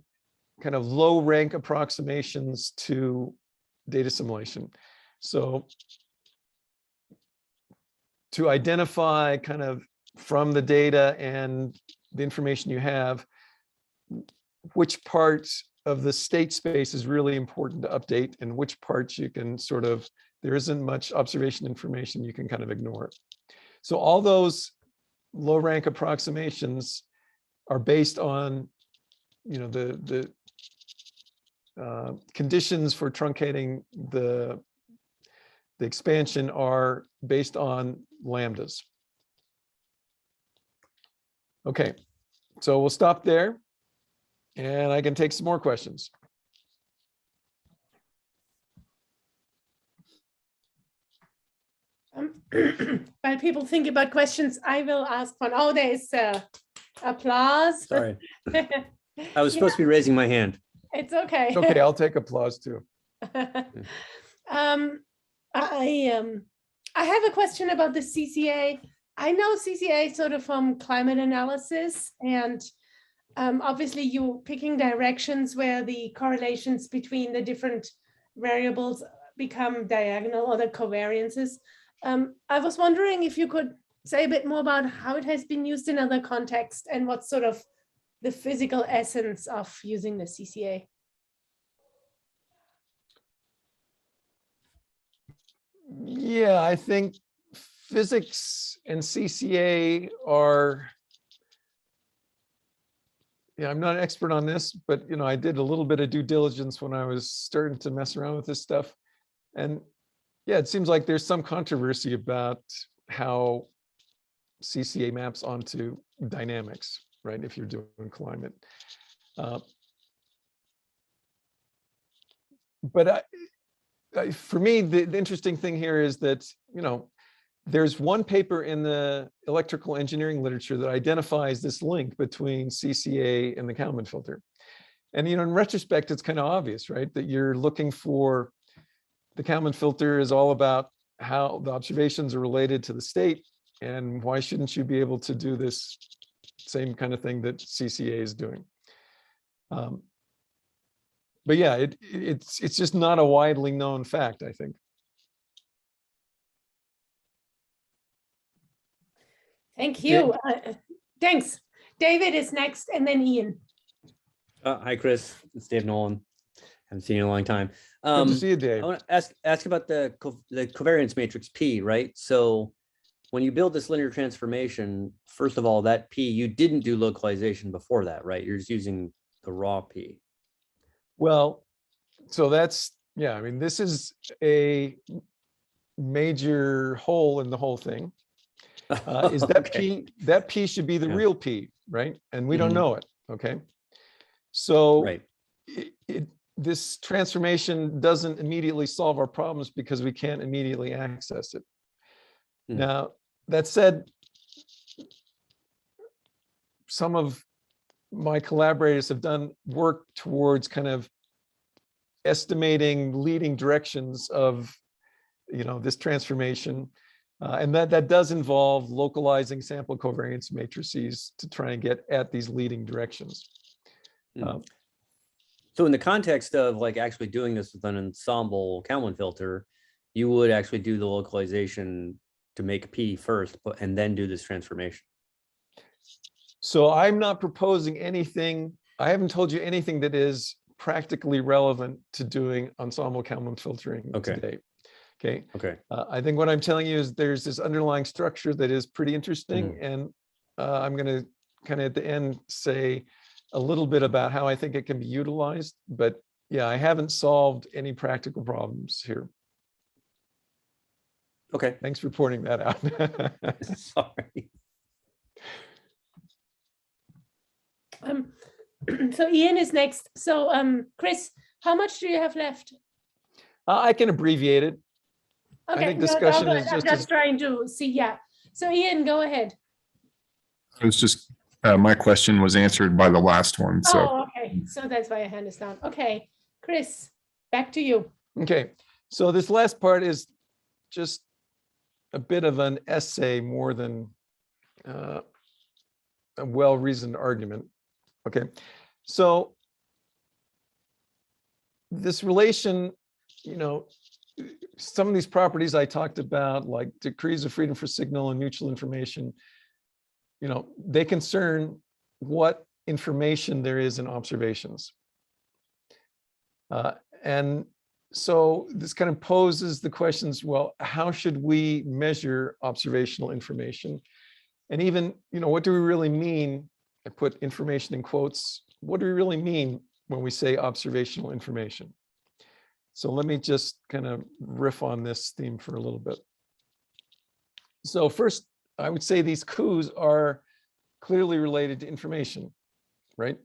[SPEAKER 2] kind of low rank approximations to data assimilation. So to identify kind of from the data and the information you have, which parts of the state space is really important to update and which parts you can there isn't much observation information, you can kind of ignore. So all those low rank approximations are based on, the conditions for truncating the expansion are based on lambdas. Okay, so we'll stop there and I can take some more questions.
[SPEAKER 1] While people think about questions, I will ask one. Oh, there's applause.
[SPEAKER 5] Sorry. I was supposed to be raising my hand.
[SPEAKER 1] It's okay.
[SPEAKER 2] Okay, I'll take applause too.
[SPEAKER 1] I have a question about the CCA. I know CCA sort of from climate analysis, and obviously you're picking directions where the correlations between the different variables become diagonal, or the covariances. I was wondering if you could say a bit more about how it has been used in other contexts and what's sort of the physical essence of using the CCA.
[SPEAKER 2] Yeah, I think physics and CCA are, I'm not an expert on this, but I did a little bit of due diligence when I was starting to mess around with this stuff. And yeah, it seems like there's some controversy about how CCA maps onto dynamics, right? If you're doing climate. But for me, the interesting thing here is that, there's one paper in the electrical engineering literature that identifies this link between CCA and the Kalman filter. And, in retrospect, it's kind of obvious, right? That you're looking for, the Kalman filter is all about how the observations are related to the state, and why shouldn't you be able to do this same kind of thing that CCA is doing? But yeah, it's just not a widely known fact, I think.
[SPEAKER 1] Thank you. Thanks. David is next, and then Ian.
[SPEAKER 5] Hi, Chris. It's Dave Nolan. Haven't seen you in a long time.
[SPEAKER 2] Good to see you, Dave.
[SPEAKER 5] I want to ask about the covariance matrix P, right? So when you build this linear transformation, first of all, that P, you didn't do localization before that, right? You're just using the raw P.
[SPEAKER 2] Well, so that's, yeah, this is a major hole in the whole thing. Is that
[SPEAKER 5] Okay.
[SPEAKER 2] that P should be the
[SPEAKER 5] Yeah.
[SPEAKER 2] real P, right? And we don't know it, okay? So
[SPEAKER 5] Right.
[SPEAKER 2] this transformation doesn't immediately solve our problems because we can't immediately access it. Now, that said, some of my collaborators have done work towards kind of estimating leading directions of, this transformation. And that does involve localizing sample covariance matrices to try and get at these leading directions.
[SPEAKER 5] So in the context of like actually doing this with an ensemble Kalman filter, you would actually do the localization to make P first, and then do this transformation.
[SPEAKER 2] So I'm not proposing anything. I haven't told you anything that is practically relevant to doing ensemble Kalman filtering today. Okay.
[SPEAKER 5] Okay.
[SPEAKER 2] I think what I'm telling you is there's this underlying structure that is pretty interesting, and I'm going to kind of at the end say a little bit about how I think it can be utilized. But yeah, I haven't solved any practical problems here.
[SPEAKER 5] Okay.
[SPEAKER 2] Thanks for pointing that out.
[SPEAKER 5] Sorry.
[SPEAKER 1] So Ian is next. So Chris, how much do you have left?
[SPEAKER 2] I can abbreviate it.
[SPEAKER 1] Okay,
[SPEAKER 2] I think discussion is
[SPEAKER 1] I'm just trying to see. Yeah. So Ian, go ahead.
[SPEAKER 6] It was just, my question was answered by the last one, so.
[SPEAKER 1] Oh, okay. So that's why your hand is down. Okay, Chris, back to you.
[SPEAKER 2] Okay, so this last part is just a bit of an essay more than a well-reasoned argument. Okay, so this relation, some of these properties I talked about, like degrees of freedom for signal and mutual information, they concern what information there is in observations. And so this kind of poses the questions, well, how should we measure observational information? And even, what do we really mean I put information in quotes. What do we really mean when we say observational information? So let me just kind of riff on this theme for a little bit. So first, I would say these coups are clearly related to information, right?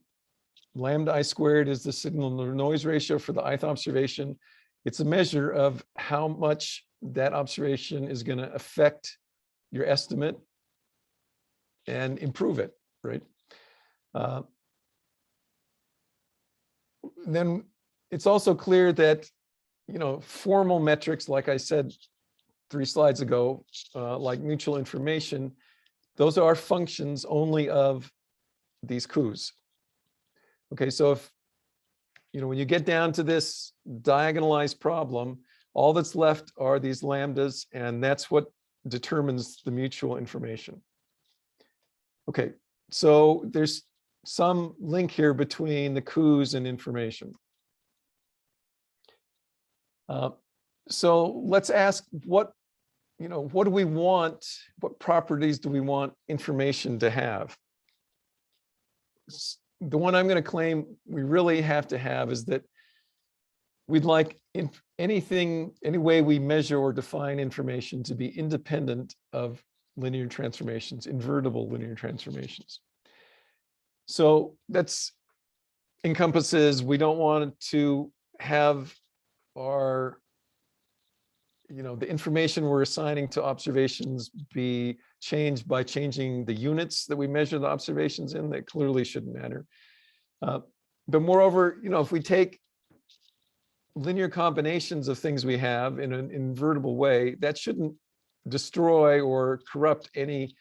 [SPEAKER 2] Lambda I squared is the signal to noise ratio for the ith observation. It's a measure of how much that observation is going to affect your estimate and improve it, right? Then it's also clear that, formal metrics, like I said 3 slides ago, like mutual information, those are functions only of these coups. Okay, so if, when you get down to this diagonalized problem, all that's left are these lambdas, and that's what determines the mutual information. Okay, so there's some link here between the coups and information. So let's ask what do we want, what properties do we want information to have? The one I'm going to claim we really have to have is that we'd like any way we measure or define information to be independent of linear transformations, invertible linear transformations. So that's encompasses, we don't want to have our, the information we're assigning to observations be changed by changing the units that we measure the observations in. That clearly shouldn't matter. But moreover, if we take linear combinations of things we have in an invertible way, that shouldn't destroy or corrupt any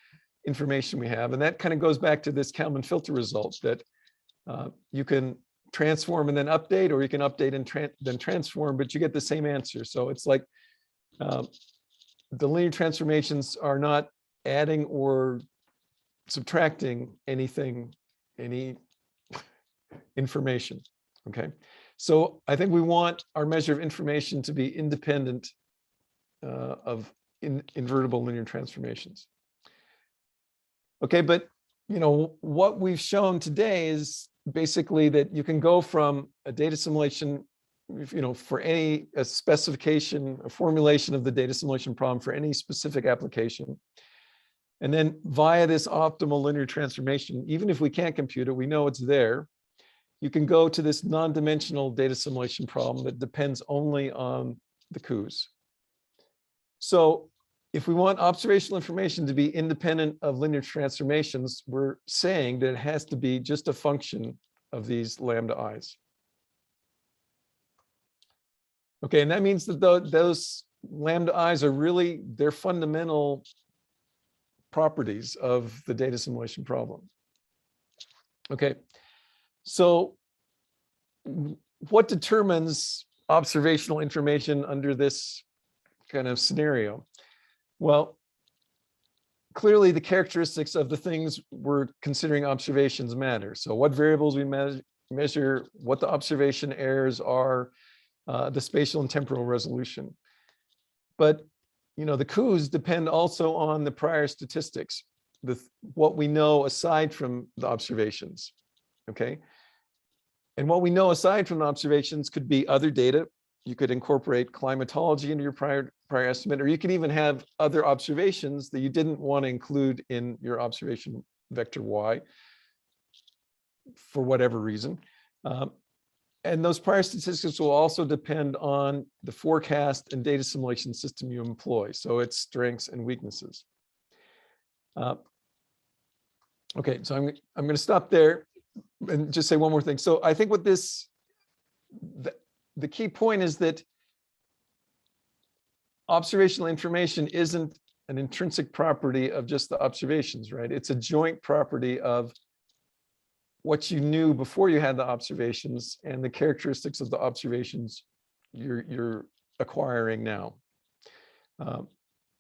[SPEAKER 2] information we have. And that kind of goes back to this Kalman filter result that you can transform and then update, or you can update and then transform, but you get the same answer. So it's like the linear transformations are not adding or subtracting anything, any information. Okay, so I think we want our measure of information to be independent of invertible linear transformations. Okay, but what we've shown today is basically that you can go from a data simulation, for any specification, a formulation of the data simulation problem for any specific application, and then via this optimal linear transformation, even if we can't compute it, we know it's there. You can go to this non-dimensional data simulation problem that depends only on the coups. So if we want observational information to be independent of linear transformations, we're saying that it has to be just a function of these lambda i's. Okay, and that means that those lambda i's are really their fundamental properties of the data simulation problem. Okay, so what determines observational information under this kind of scenario? Well, clearly the characteristics of the things we're considering observations matter. So what variables we measure, what the observation errors are, the spatial and temporal resolution. But the coups depend also on the prior statistics, what we know aside from the observations. Okay, and what we know aside from the observations could be other data. You could incorporate climatology into your prior estimate, or you could even have other observations that you didn't want to include in your observation vector y for whatever reason. And those prior statistics will also depend on the forecast and data simulation system you employ, so its strengths and weaknesses. Okay, so I'm going to stop there and just say one more thing. So I think what the key point is that observational information isn't an intrinsic property of just the observations, right? It's a joint property of what you knew before you had the observations and the characteristics of the observations you're acquiring now.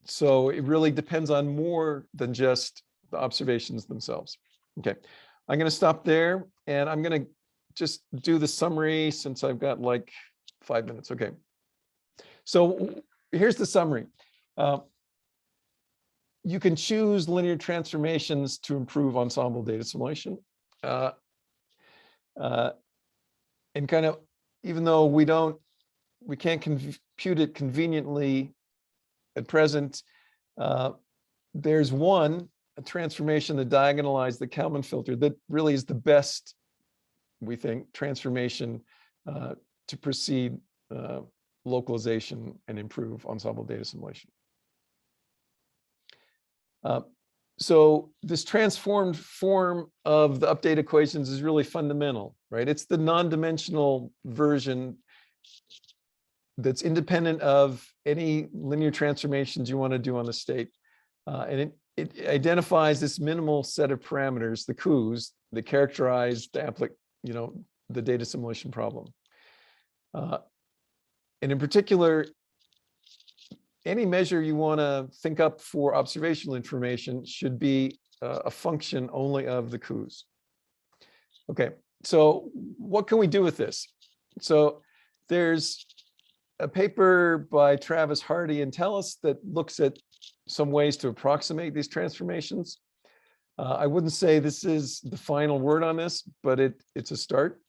[SPEAKER 2] So it really depends on more than just the observations themselves. Okay, I'm going to stop there, and I'm going to just do the summary since I've got like 5 minutes. Okay, so here's the summary. You can choose linear transformations to improve ensemble data simulation. And kind of, even though we can't compute it conveniently at present, there's a transformation that diagonalized the Kalman filter that really is the best, we think, transformation to proceed localization and improve ensemble data assimilation. So this transformed form of the update equations is really fundamental, right? It's the non-dimensional version that's independent of any linear transformations you want to do on the state. And it identifies this minimal set of parameters, the coups, that characterize the data assimilation problem. And in particular, any measure you want to think up for observational information should be a function only of the coups. Okay, so what can we do with this? So there's a paper by Travis Hardy and Tellis that looks at some ways to approximate these transformations. I wouldn't say this is the final word on this, but it's a start.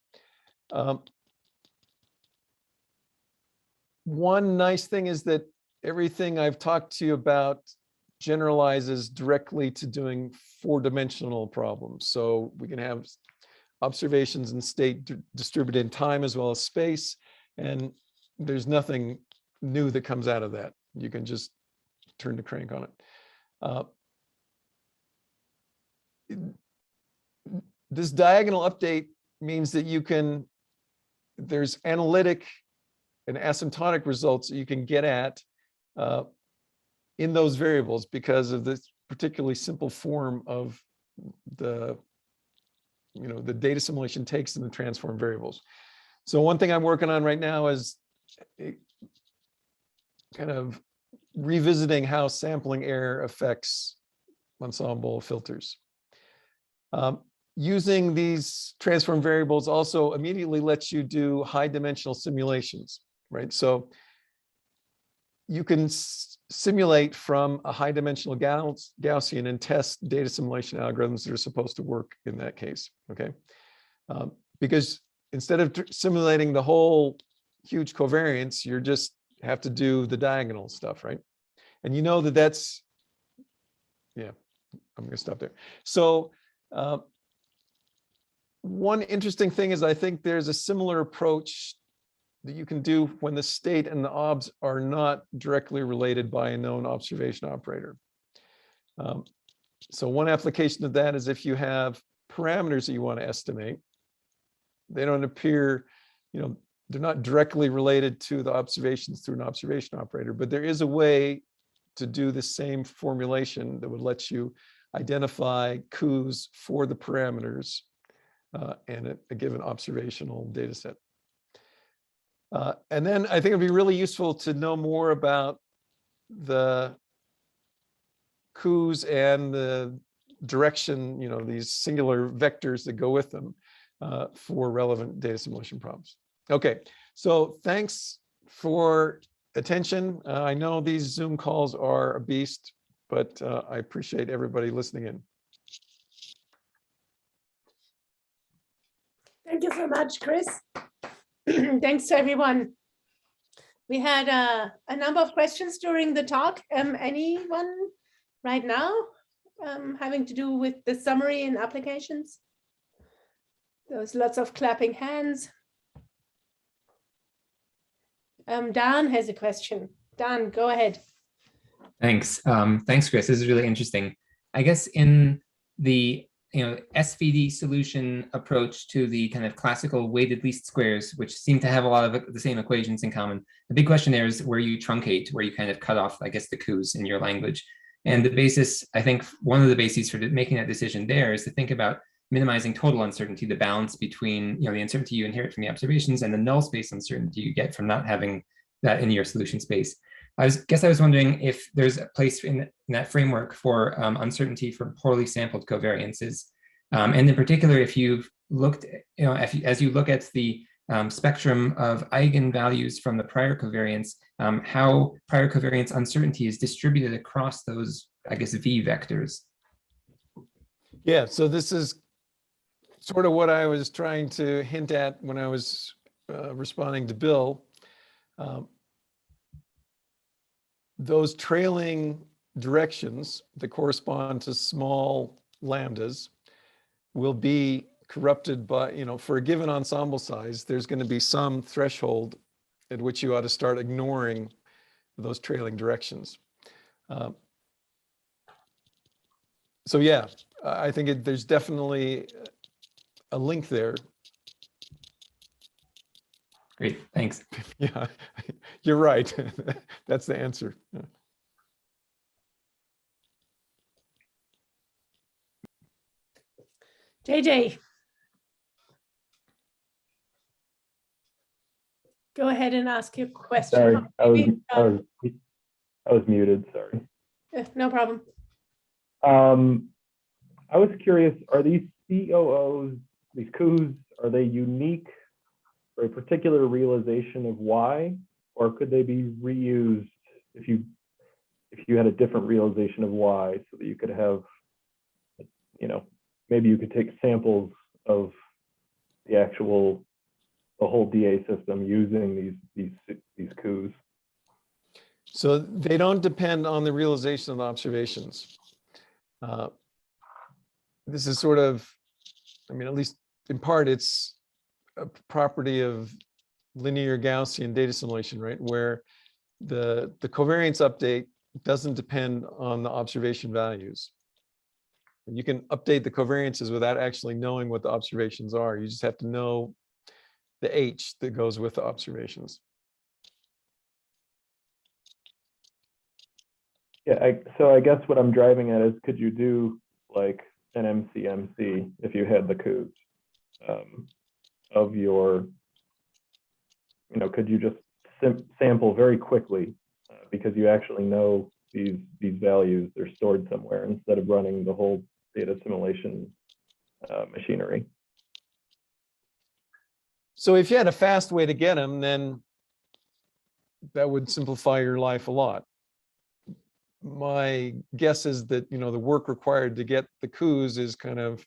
[SPEAKER 2] One nice thing is that everything I've talked to you about generalizes directly to doing four-dimensional problems. So we can have observations in state distributed in time as well as space, and there's nothing new that comes out of that. You can just turn the crank on it. This diagonal update means that there's analytic and asymptotic results that you can get at in those variables because of this particularly simple form of the data assimilation takes in the transform variables. So one thing I'm working on right now is kind of revisiting how sampling error affects ensemble filters. Using these transform variables also immediately lets you do high dimensional simulations, right? So you can simulate from a high dimensional Gaussian and test data assimilation algorithms that are supposed to work in that case, okay? Because instead of simulating the whole huge covariance, you just have to do the diagonal stuff, right? And you know that's, yeah, I'm gonna stop there. So one interesting thing is I think there's a similar approach that you can do when the state and the obs are not directly related by a known observation operator. So one application of that is if you have parameters that you want to estimate, they don't appear, they're not directly related to the observations through an observation operator, but there is a way to do the same formulation that would let you identify coups for the parameters and a given observational data set. And then I think it'd be really useful to know more about the coups and the direction, these singular vectors that go with them for relevant data assimilation problems. Okay, so thanks for attention. I know these Zoom calls are a beast, but I appreciate everybody listening in.
[SPEAKER 1] Thank you so much, Chris. Thanks to everyone. We had a number of questions during the talk. Anyone right now having to do with the summary and applications? There's lots of clapping hands. Dan has a question. Dan, go ahead.
[SPEAKER 7] Thanks. Thanks, Chris. This is really interesting. I guess in the SVD solution approach to the kind of classical weighted least squares, which seem to have a lot of the same equations in common. The big question there is where you truncate, where you kind of cut off, I guess, the coups in your language. And the basis, I think one of the bases for making that decision there is to think about minimizing total uncertainty, the balance between the uncertainty you inherit from the observations and the null space uncertainty you get from not having that in your solution space. I was wondering if there's a place in that framework for uncertainty for poorly sampled covariances. And in particular, if you've looked, as you look at the spectrum of eigenvalues from the prior covariance, how prior covariance uncertainty is distributed across those, I guess, V vectors.
[SPEAKER 2] Yeah, so this is sort of what I was trying to hint at when I was responding to Bill. Those trailing directions that correspond to small lambdas will be corrupted by, for a given ensemble size, there's going to be some threshold at which you ought to start ignoring those trailing directions. So yeah, I think there's definitely a link there.
[SPEAKER 7] Great, thanks.
[SPEAKER 2] Yeah, you're right. That's the answer. Yeah.
[SPEAKER 1] JJ. Go ahead and ask your question.
[SPEAKER 8] Sorry, I was muted, sorry.
[SPEAKER 1] No problem.
[SPEAKER 8] I was curious, are these COOs, these coups, are they unique for a particular realization of Y, or could they be reused if you had a different realization of Y, so that you could have, maybe you could take samples of the whole DA system using these coups?
[SPEAKER 2] So they don't depend on the realization of the observations. This is sort of, at least in part, it's a property of linear Gaussian data simulation, right? Where the covariance update doesn't depend on the observation values. And you can update the covariances without actually knowing what the observations are. You just have to know the H that goes with the observations.
[SPEAKER 8] Yeah, so I guess what I'm driving at is, could you do like an MCMC if you had the coups of your, could you just sample very quickly because you actually know these values, they're stored somewhere, instead of running the whole data simulation machinery?
[SPEAKER 2] So if you had a fast way to get them, then that would simplify your life a lot. My guess is that, the work required to get the coups is kind of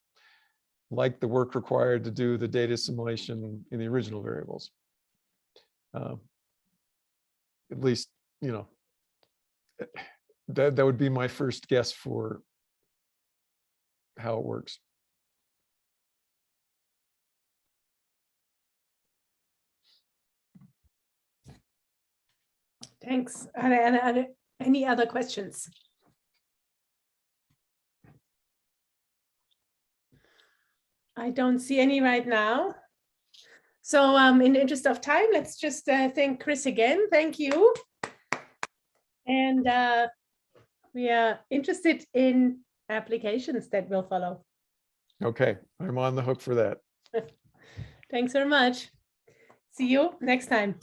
[SPEAKER 2] like the work required to do the data simulation in the original variables. At least, that would be my first guess for how it works.
[SPEAKER 1] Thanks. Any other questions? I don't see any right now. So in the interest of time, let's just thank Chris again. Thank you. And we are interested in applications that will follow.
[SPEAKER 2] Okay, I'm on the hook for that.
[SPEAKER 1] Thanks very much. See you next time.